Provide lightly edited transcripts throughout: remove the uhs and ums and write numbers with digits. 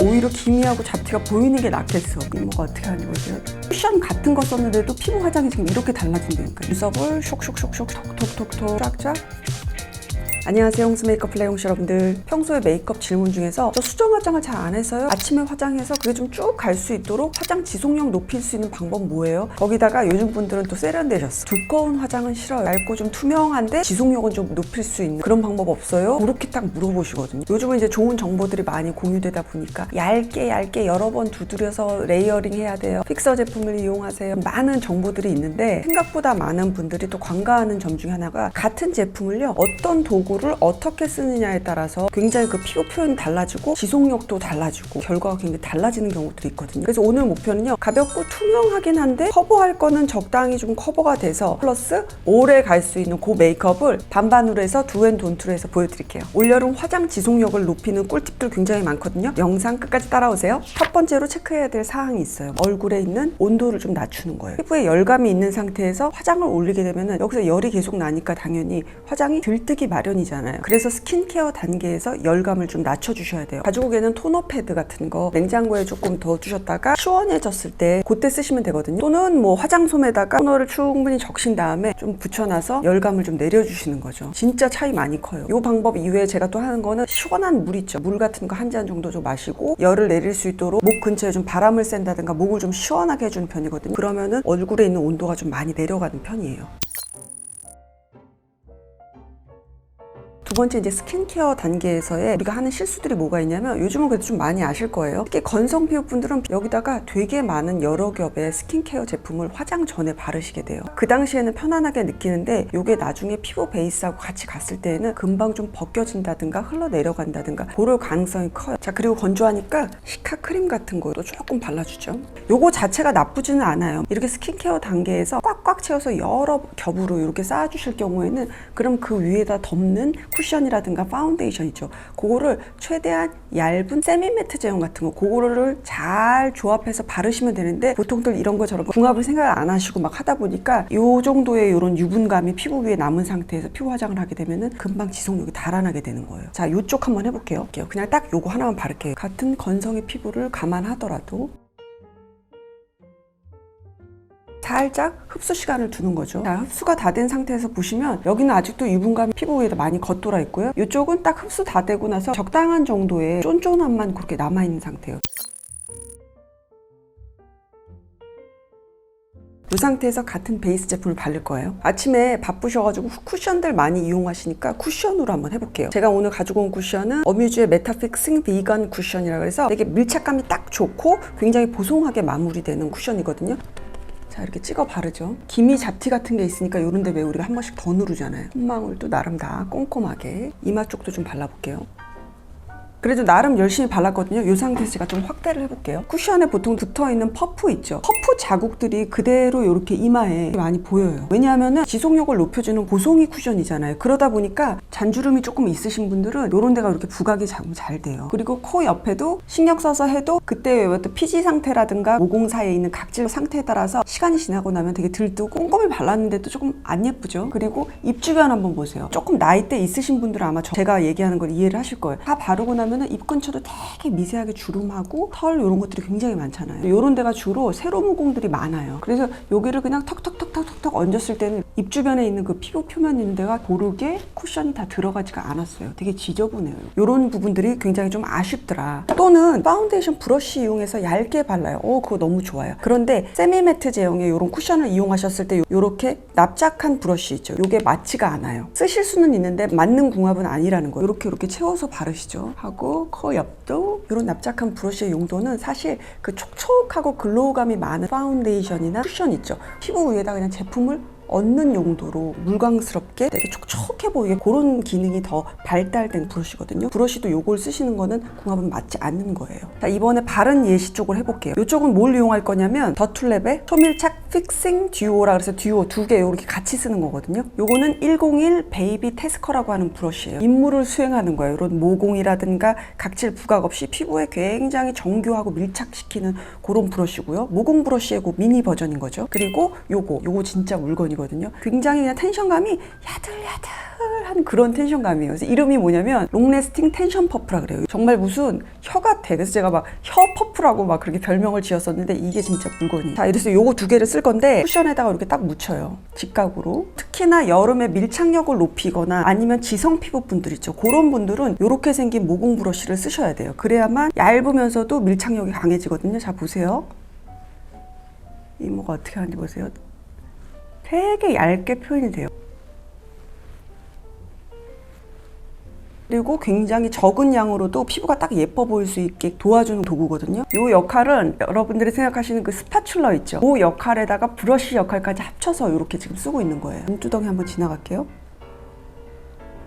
오히려 기미하고 잡티가 보이는 게 낫겠어. 이모가 어떻게 하는 거죠? 쿠션 같은 거 썼는데도 피부 화장이 지금 이렇게 달라진다니까. 눈썹을 쇽쇽쇽쇽 톡톡톡톡 쫙쫙. 안녕하세요, 홍수 메이크업 플레이 홍시 여러분들. 평소에 메이크업 질문 중에서 저 수정 화장을 잘 안 해서요, 아침에 화장해서 그게 좀 쭉 갈 수 있도록 화장 지속력 높일 수 있는 방법 뭐예요? 거기다가 요즘 분들은 또 세련되셨어. 두꺼운 화장은 싫어요. 얇고 좀 투명한데 지속력은 좀 높일 수 있는 그런 방법 없어요? 그렇게 딱 물어보시거든요. 요즘은 이제 좋은 정보들이 많이 공유되다 보니까 얇게 여러 번 두드려서 레이어링 해야 돼요, 픽서 제품을 이용하세요, 많은 정보들이 있는데 생각보다 많은 분들이 또 관가하는 점 중에 하나가 같은 제품을요, 어떤 도구를 어떻게 쓰느냐에 따라서 굉장히 그 피부 표현이 달라지고 지속력도 달라지고 결과가 굉장히 달라지는 경우들이 있거든요. 그래서 오늘 목표는요, 가볍고 투명하긴 한데 커버할 거는 적당히 좀 커버가 돼서 플러스 오래 갈 수 있는 그 메이크업을 반반으로 해서 두앤돈투로 해서 보여드릴게요. 올여름 화장 지속력을 높이는 꿀팁들 굉장히 많거든요. 영상 끝까지 따라오세요. 첫 번째로 체크해야 될 사항이 있어요. 얼굴에 있는 온도를 좀 낮추는 거예요. 피부에 열감이 있는 상태에서 화장을 올리게 되면 여기서 열이 계속 나니까 당연히 화장이 들뜨기 마련이잖아요. 그래서 스킨케어 단계에서 열감을 좀 낮춰주셔야 돼요. 가지고 계는 토너 패드 같은 거 냉장고에 조금 더 두셨다가 시원해졌을 때 그때 쓰시면 되거든요. 또는 뭐 화장솜에다가 토너를 충분히 적신 다음에 좀 붙여놔서 열감을 좀 내려주시는 거죠. 진짜 차이 많이 커요. 이 방법 이외에 제가 또 하는 거는 시원한 물 있죠. 물 같은 거 한 잔 정도 좀 마시고 열을 내릴 수 있도록 목 근처에 좀 바람을 쐰다든가 목을 좀 시원하게 해주는 편이거든요. 그러면은 얼굴에 있는 온도가 좀 많이 내려가는 편이에요. 두 번째, 이제 스킨케어 단계에서의 우리가 하는 실수들이 뭐가 있냐면, 요즘은 그래도 좀 많이 아실 거예요. 특히 건성 피부분들은 여기다가 되게 많은 여러 겹의 스킨케어 제품을 화장 전에 바르시게 돼요. 그 당시에는 편안하게 느끼는데 이게 나중에 피부 베이스하고 같이 갔을 때에는 금방 좀 벗겨진다든가 흘러내려간다든가 그럴 가능성이 커요. 자, 그리고 건조하니까 시카 크림 같은 것도 조금 발라주죠. 요거 자체가 나쁘지는 않아요. 이렇게 스킨케어 단계에서 꽉꽉 채워서 여러 겹으로 이렇게 쌓아주실 경우에는 그럼 그 위에다 덮는 쿠션이라든가 파운데이션 있죠. 그거를 최대한 얇은 세미매트 제형 같은 거 그거를 잘 조합해서 바르시면 되는데, 보통들 이런 거 저런 거 궁합을 생각 안 하시고 막 하다 보니까 요 정도의 이런 유분감이 피부 위에 남은 상태에서 피부 화장을 하게 되면은 금방 지속력이 달아나게 되는 거예요. 자, 요쪽 한번 해볼게요. 그냥 딱 요거 하나만 바를게요. 같은 건성의 피부를 감안하더라도 살짝 흡수 시간을 두는 거죠. 자, 흡수가 다 된 상태에서 보시면 여기는 아직도 유분감이 피부 위에다 많이 겉돌아 있고요. 이쪽은 딱 흡수 다 되고 나서 적당한 정도의 쫀쫀함만 그렇게 남아있는 상태예요. 이 상태에서 같은 베이스 제품을 바를 거예요. 아침에 바쁘셔가지고 쿠션들 많이 이용하시니까 쿠션으로 한번 해볼게요. 제가 오늘 가지고 온 쿠션은 어뮤즈의 메타픽싱 비건 쿠션이라고 해서 되게 밀착감이 딱 좋고 굉장히 보송하게 마무리되는 쿠션이거든요. 자, 이렇게 찍어 바르죠. 기미 잡티 같은 게 있으니까 이런 데 왜 우리가 한 번씩 더 누르잖아요. 콧망울도 나름 다 꼼꼼하게. 이마 쪽도 좀 발라볼게요. 그래도 나름 열심히 발랐거든요. 이 상태에서 제가 좀 확대를 해볼게요. 쿠션에 보통 붙어있는 퍼프 있죠. 퍼프 자국들이 그대로 이렇게 이마에 많이 보여요. 왜냐하면 지속력을 높여주는 보송이 쿠션이잖아요. 그러다 보니까 잔주름이 조금 있으신 분들은 이런 데가 이렇게 부각이 잘 돼요. 그리고 코 옆에도 신경 써서 해도 그때 또 피지 상태라든가 모공 사이에 있는 각질 상태에 따라서 시간이 지나고 나면 되게 들뜨고 꼼꼼히 발랐는데도 조금 안 예쁘죠. 그리고 입 주변 한번 보세요. 조금 나이대 있으신 분들은 아마 제가 얘기하는 걸 이해를 하실 거예요. 다 바르고 나면 입 근처도 되게 미세하게 주름하고 털 이런 것들이 굉장히 많잖아요. 이런 데가 주로 세로 모공들이 많아요. 그래서 여기를 그냥 턱턱턱턱턱 얹었을 때는 입 주변에 있는 그 피부 표면 있는 데가 고르게 쿠션이 다 들어가지가 않았어요. 되게 지저분해요. 이런 부분들이 굉장히 좀 아쉽더라. 또는 파운데이션 브러쉬 이용해서 얇게 발라요. 그거 너무 좋아요. 그런데 세미매트 제형의 이런 쿠션을 이용하셨을 때 이렇게 납작한 브러쉬 있죠. 이게 맞지가 않아요. 쓰실 수는 있는데 맞는 궁합은 아니라는 거예요. 이렇게 채워서 바르시죠. 하고 코 옆도 이런 납작한 브러쉬의 용도는 사실 그 촉촉하고 글로우감이 많은 파운데이션이나 쿠션 있죠. 피부 위에다 그냥 제품을 얹는 용도로 물광스럽게 되게 촉촉해 보이게 그런 기능이 더 발달된 브러쉬거든요. 브러쉬도 요걸 쓰시는 거는 궁합은 맞지 않는 거예요. 자, 이번에 바른 예시 쪽을 해볼게요. 이쪽은 뭘 이용할 거냐면 더툴랩의 초밀착 픽싱 듀오라 그래서 듀오 두 개 이렇게 같이 쓰는 거거든요. 요거는 101 베이비 테스커라고 하는 브러쉬예요. 임무를 수행하는 거예요. 이런 모공이라든가 각질 부각 없이 피부에 굉장히 정교하고 밀착시키는 그런 브러쉬고요. 모공 브러쉬의 그 미니 버전인 거죠. 그리고 요거 진짜 물건이거든요. 제품이거든요. 굉장히 그냥 텐션감이 야들야들한 그런 텐션감이에요. 그래서 이름이 뭐냐면 롱래스팅 텐션 퍼프라 그래요. 정말 무슨 혀 같아. 그래서 제가 막 혀 퍼프라고 막 그렇게 별명을 지었었는데 이게 진짜 물건이에요. 자, 이래서 요거 두 개를 쓸 건데 쿠션에다가 이렇게 딱 묻혀요. 직각으로. 특히나 여름에 밀착력을 높이거나 아니면 지성 피부분들 있죠. 그런 분들은 이렇게 생긴 모공 브러쉬를 쓰셔야 돼요. 그래야만 얇으면서도 밀착력이 강해지거든요. 자, 보세요. 이모가 어떻게 하는지 보세요. 되게 얇게 표현이 돼요. 그리고 굉장히 적은 양으로도 피부가 딱 예뻐 보일 수 있게 도와주는 도구거든요. 이 역할은 여러분들이 생각하시는 그 스파츌러 있죠. 그 역할에다가 브러쉬 역할까지 합쳐서 이렇게 지금 쓰고 있는 거예요. 눈두덩이 한번 지나갈게요.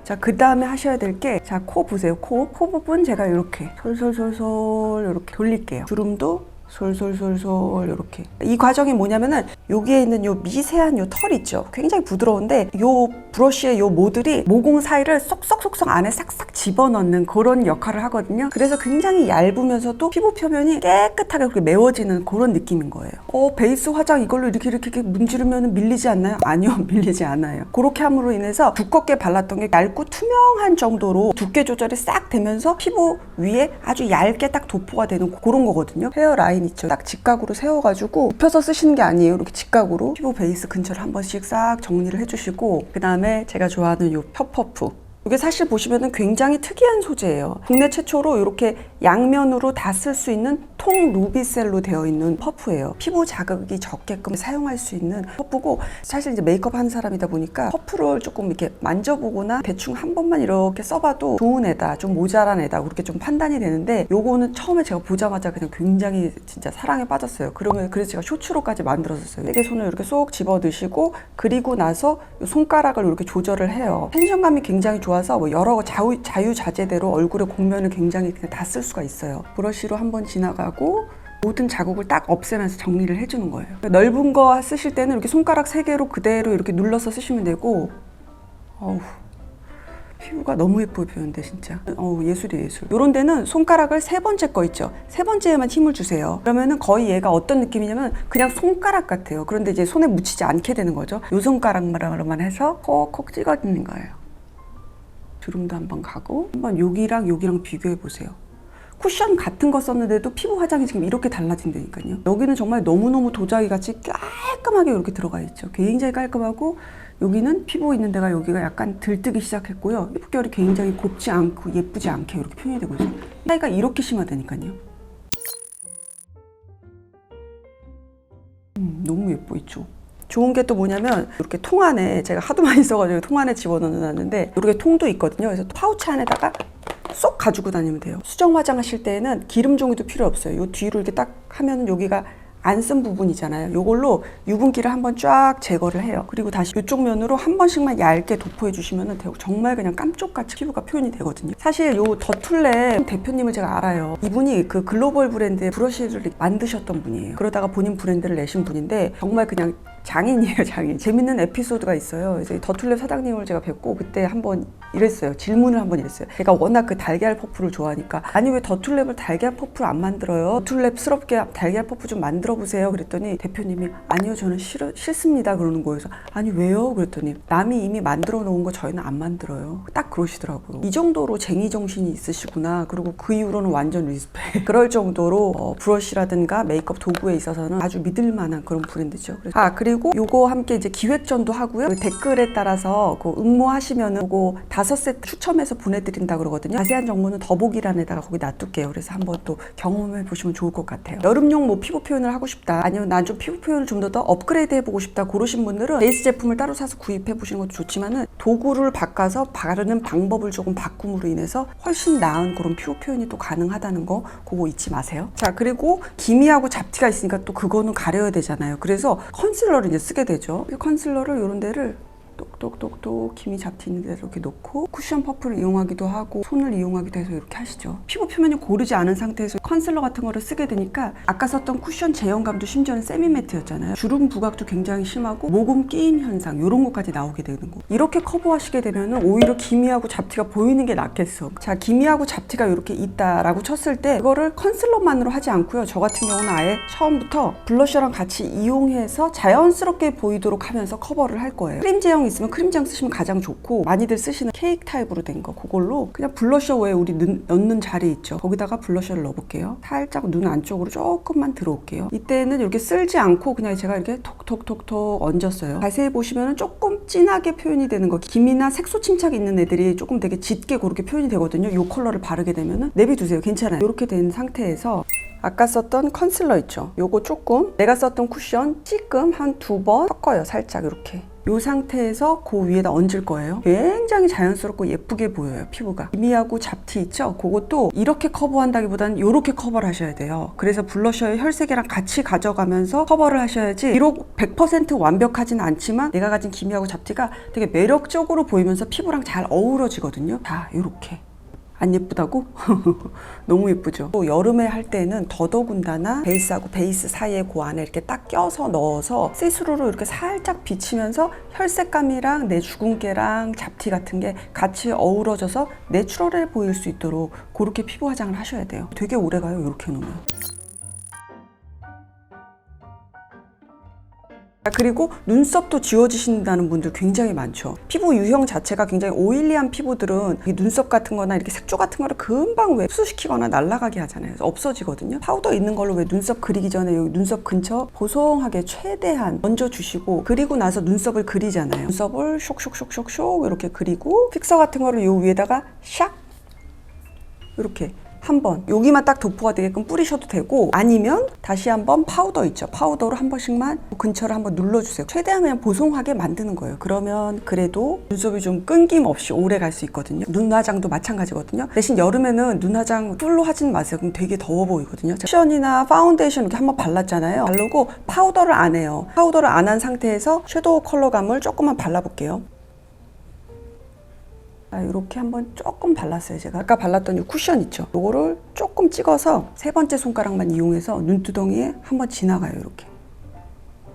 자, 그 다음에 하셔야 될 게, 자, 코 보세요. 코 부분 제가 이렇게 솔솔솔솔 이렇게 돌릴게요. 주름도 솔솔솔솔 이렇게. 이 과정이 뭐냐면은 여기에 있는 요 미세한 요 털 있죠. 굉장히 부드러운데 요 브러쉬의 요 모들이 모공 사이를 쏙쏙쏙쏙 안에 싹싹 집어넣는 그런 역할을 하거든요. 그래서 굉장히 얇으면서도 피부 표면이 깨끗하게 그렇게 메워지는 그런 느낌인 거예요. 베이스 화장 이걸로 이렇게 문지르면 밀리지 않나요? 아니요, 밀리지 않아요. 그렇게 함으로 인해서 두껍게 발랐던 게 얇고 투명한 정도로 두께 조절이 싹 되면서 피부 위에 아주 얇게 딱 도포가 되는 그런 거거든요. 헤어라인 있죠. 딱 직각으로 세워가지고 눕혀서 쓰시는 게 아니에요. 이렇게 직각으로 피부 베이스 근처를 한 번씩 싹 정리를 해주시고, 그 다음에 제가 좋아하는 요 펴퍼프. 이게 사실 보시면은 굉장히 특이한 소재예요. 국내 최초로 이렇게 양면으로 다 쓸 수 있는 통 루비셀로 되어 있는 퍼프예요. 피부 자극이 적게끔 사용할 수 있는 퍼프고, 사실 이제 메이크업 하는 사람이다 보니까 퍼프를 조금 이렇게 만져보거나 대충 한 번만 이렇게 써봐도 좋은 애다, 좀 모자란 애다, 그렇게 좀 판단이 되는데, 요거는 처음에 제가 보자마자 그냥 굉장히 진짜 사랑에 빠졌어요. 그래서 제가 쇼츠로까지 만들었었어요. 내게 손을 이렇게 쏙 집어 넣으시고, 그리고 나서 손가락을 이렇게 조절을 해요. 텐션감이 굉장히 좋아서 뭐 여러 자유자재대로 얼굴의 곡면을 굉장히 그냥 다 쓸 수가 있어요. 브러쉬로 한번 지나가고 모든 자국을 딱 없애면서 정리를 해주는 거예요. 넓은 거 쓰실 때는 이렇게 손가락 3개로 그대로 이렇게 눌러서 쓰시면 되고, 피부가 너무 예쁘게 표현돼 진짜. 예술이에요, 예술. 요런 데는 손가락을 3번째 거 있죠. 3번째에만 힘을 주세요. 그러면은 거의 얘가 어떤 느낌이냐면 그냥 손가락 같아요. 그런데 이제 손에 묻히지 않게 되는 거죠. 요 손가락만 해서 콕콕 찍어주는 거예요. 주름도 한번 가고, 한번 여기랑 비교해 보세요. 쿠션 같은 거 썼는데도 피부 화장이 지금 이렇게 달라진다니까요. 여기는 정말 너무너무 도자기 같이 깔끔하게 이렇게 들어가 있죠. 굉장히 깔끔하고, 여기는 피부 있는 데가 여기가 약간 들뜨기 시작했고요. 피부결이 굉장히 곱지 않고 예쁘지 않게 이렇게 표현이 되고 있어요. 차이가 이렇게 심하다니까요. 너무 예뻐 있죠. 좋은 게 또 뭐냐면 이렇게 통 안에, 제가 하도 많이 써가지고 통 안에 집어넣어놨는데 이렇게 통도 있거든요. 그래서 파우치 안에다가 쏙 가지고 다니면 돼요. 수정 화장하실 때에는 기름 종이도 필요 없어요. 요 뒤로 이렇게 딱 하면은 여기가 안 쓴 부분이잖아요. 요걸로 유분기를 한번 쫙 제거를 해요. 그리고 다시 이쪽 면으로 한 번씩만 얇게 도포해 주시면 정말 그냥 깜쪽같이 피부가 표현이 되거든요. 사실 요 더툴랩 대표님을 제가 알아요. 이분이 그 글로벌 브랜드의 브러쉬를 만드셨던 분이에요. 그러다가 본인 브랜드를 내신 분인데 정말 그냥 장인이에요, 장인. 재밌는 에피소드가 있어요. 이제 더툴랩 사장님을 제가 뵙고 그때 한번 이랬어요. 질문을 한번 이랬어요. 제가 워낙 그 달걀 퍼프를 좋아하니까, 아니 왜 더툴랩을 달걀 퍼프를 안 만들어요? 더툴랩스럽게 달걀 퍼프 좀 만들어 보세요. 그랬더니 대표님이 아니요, 저는 싫습니다 그러는 거예요. 그래서 아니 왜요? 그랬더니 남이 이미 만들어 놓은 거 저희는 안 만들어요. 딱 그러시더라고요. 이 정도로 쟁이 정신이 있으시구나. 그리고 그 이후로는 완전 리스펙. 그럴 정도로 브러쉬라든가 메이크업 도구에 있어서는 아주 믿을 만한 그런 브랜드죠. 그리고 요거 함께 이제 기획전도 하고요. 그 댓글에 따라서 그 응모하시면은 요거 5셋 추첨해서 보내드린다 그러거든요. 자세한 정보는 더보기란에다가 거기 놔둘게요. 그래서 한번 또 경험해 보시면 좋을 것 같아요. 여름용 뭐 피부 표현을 하고 싶다, 아니면 난 좀 피부 표현을 좀 더 업그레이드 해보고 싶다 그러신 분들은 베이스 제품을 따로 사서 구입해 보시는 것도 좋지만은 도구를 바꿔서 바르는 방법을 조금 바꿈으로 인해서 훨씬 나은 그런 피부 표현이 또 가능하다는 거 그거 잊지 마세요. 자, 그리고 기미하고 잡티가 있으니까 또 그거는 가려야 되잖아요. 그래서 컨실러를 이제 쓰게 되죠. 컨실러를 이런 데를 똑똑똑똑 기미 잡티 있는 데서 이렇게 놓고 쿠션 퍼프를 이용하기도 하고 손을 이용하기도 해서 이렇게 하시죠. 피부 표면이 고르지 않은 상태에서 컨실러 같은 거를 쓰게 되니까 아까 썼던 쿠션 제형감도 심지어는 세미매트였잖아요. 주름 부각도 굉장히 심하고 모공 끼임 현상 이런 것까지 나오게 되는 거. 이렇게 커버하시게 되면은 오히려 기미하고 잡티가 보이는 게 낫겠어. 자, 기미하고 잡티가 이렇게 있다라고 쳤을 때 이거를 컨실러만으로 하지 않고요. 저 같은 경우는 아예 처음부터 블러셔랑 같이 이용해서 자연스럽게 보이도록 하면서 커버를 할 거예요. 크림 제형 있으면 크림 제형 쓰시면 가장 좋고, 많이들 쓰시는 케이크 타입으로 된 거 그걸로 그냥 블러셔 왜 우리 넣는 자리 있죠, 거기다가 블러셔를 넣어볼게요. 살짝 눈 안쪽으로 조금만 들어올게요. 이때는 이렇게 쓸지 않고 그냥 제가 이렇게 톡톡톡톡 얹었어요. 자세히 보시면 조금 진하게 표현이 되는 거, 기미나 색소 침착이 있는 애들이 조금 되게 짙게 그렇게 표현이 되거든요. 이 컬러를 바르게 되면은 내비두세요. 괜찮아요. 이렇게 된 상태에서 아까 썼던 컨실러 있죠, 요거 조금, 내가 썼던 쿠션 찔끔 한 2번 섞어요. 살짝 이렇게 이 상태에서 그 위에다 얹을 거예요. 굉장히 자연스럽고 예쁘게 보여요. 피부가 기미하고 잡티 있죠, 그것도 이렇게 커버한다기보다는 이렇게 커버를 하셔야 돼요. 그래서 블러셔의 혈색이랑 같이 가져가면서 커버를 하셔야지, 비록 100% 완벽하진 않지만 내가 가진 기미하고 잡티가 되게 매력적으로 보이면서 피부랑 잘 어우러지거든요. 자, 이렇게. 안 예쁘다고? 너무 예쁘죠? 또 여름에 할 때는 더더군다나 베이스하고 베이스 사이에 그 안에 이렇게 딱 껴서 넣어서 시스루로 이렇게 살짝 비치면서 혈색감이랑 내 주근깨랑 잡티 같은 게 같이 어우러져서 내추럴해 보일 수 있도록 그렇게 피부 화장을 하셔야 돼요. 되게 오래가요, 이렇게 해놓으면. 그리고 눈썹도 지워지신다는 분들 굉장히 많죠. 피부 유형 자체가 굉장히 오일리한 피부들은 눈썹 같은 거나 이렇게 색조 같은 거를 금방 왜 흡수시키거나 날아가게 하잖아요. 그래서 없어지거든요. 파우더 있는 걸로 왜 눈썹 그리기 전에 여기 눈썹 근처 보송하게 최대한 얹어주시고, 그리고 나서 눈썹을 그리잖아요. 눈썹을 쇽쇽쇽쇽 이렇게 그리고 픽서 같은 거를 요 위에다가 샥 이렇게 한번 여기만 딱 도포가 되게끔 뿌리셔도 되고, 아니면 다시 한번 파우더 있죠, 파우더로 한 번씩만 근처를 한번 눌러주세요. 최대한 그냥 보송하게 만드는 거예요. 그러면 그래도 눈썹이 좀 끊김없이 오래 갈 수 있거든요. 눈 화장도 마찬가지거든요. 대신 여름에는 눈 화장 풀로 하진 마세요. 그럼 되게 더워 보이거든요. 쿠션이나 파운데이션 이렇게 한번 발랐잖아요. 바르고 파우더를 안 해요. 파우더를 안 한 상태에서 섀도우 컬러감을 조금만 발라볼게요. 이렇게 한번 조금 발랐어요. 제가 아까 발랐던 이 쿠션 있죠, 요거를 조금 찍어서 세 번째 손가락만 이용해서 눈두덩이에 한번 지나가요. 이렇게.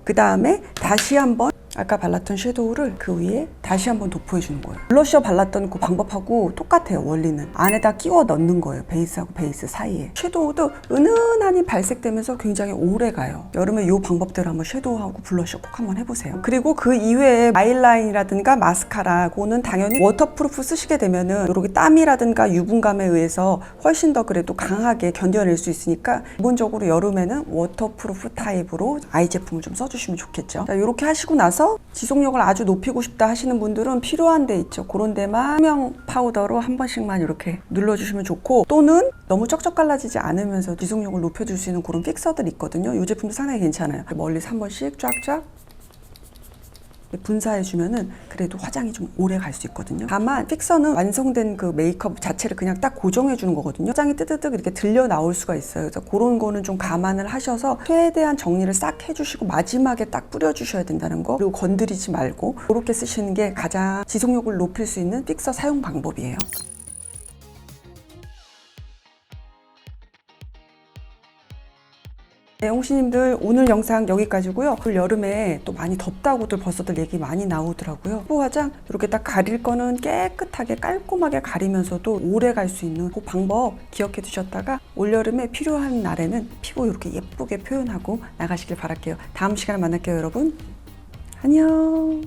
그 다음에 다시 한번 아까 발랐던 섀도우를 그 위에 다시 한번 도포해 주는 거예요. 블러셔 발랐던 그 방법하고 똑같아요. 원리는 안에다 끼워 넣는 거예요. 베이스하고 베이스 사이에. 섀도우도 은은하니 발색되면서 굉장히 오래 가요. 여름에 이 방법대로 한번 섀도우하고 블러셔 꼭 한번 해보세요. 그리고 그 이외에 아이라인이라든가 마스카라, 그거는 당연히 워터프루프 쓰시게 되면은 이렇게 땀이라든가 유분감에 의해서 훨씬 더 그래도 강하게 견뎌낼 수 있으니까 기본적으로 여름에는 워터프루프 타입으로 아이 제품을 좀 써주시면 좋겠죠. 자, 이렇게 하시고 나서 지속력을 아주 높이고 싶다 하시는 분들은 필요한 데 있죠, 그런 데만 투명 파우더로 한 번씩만 이렇게 눌러주시면 좋고, 또는 너무 쩍쩍 갈라지지 않으면서 지속력을 높여줄 수 있는 그런 픽서들이 있거든요. 이 제품도 상당히 괜찮아요. 멀리서 한 번씩 쫙쫙 분사해주면은 그래도 화장이 좀 오래 갈 수 있거든요. 다만 픽서는 완성된 그 메이크업 자체를 그냥 딱 고정해주는 거거든요. 화장이 뜨뜨뜨 이렇게 들려 나올 수가 있어요. 그래서 그런 거는 좀 감안을 하셔서 최대한 정리를 싹 해주시고 마지막에 딱 뿌려주셔야 된다는 거, 그리고 건드리지 말고 그렇게 쓰시는 게 가장 지속력을 높일 수 있는 픽서 사용 방법이에요. 네, 홍시님들 오늘 영상 여기까지고요. 올 여름에 또 많이 덥다고들 벌써들 얘기 많이 나오더라고요. 피부 화장 이렇게 딱 가릴 거는 깨끗하게 깔끔하게 가리면서도 오래 갈 수 있는 그 방법 기억해 두셨다가 올 여름에 필요한 날에는 피부 이렇게 예쁘게 표현하고 나가시길 바랄게요. 다음 시간에 만날게요, 여러분. 안녕.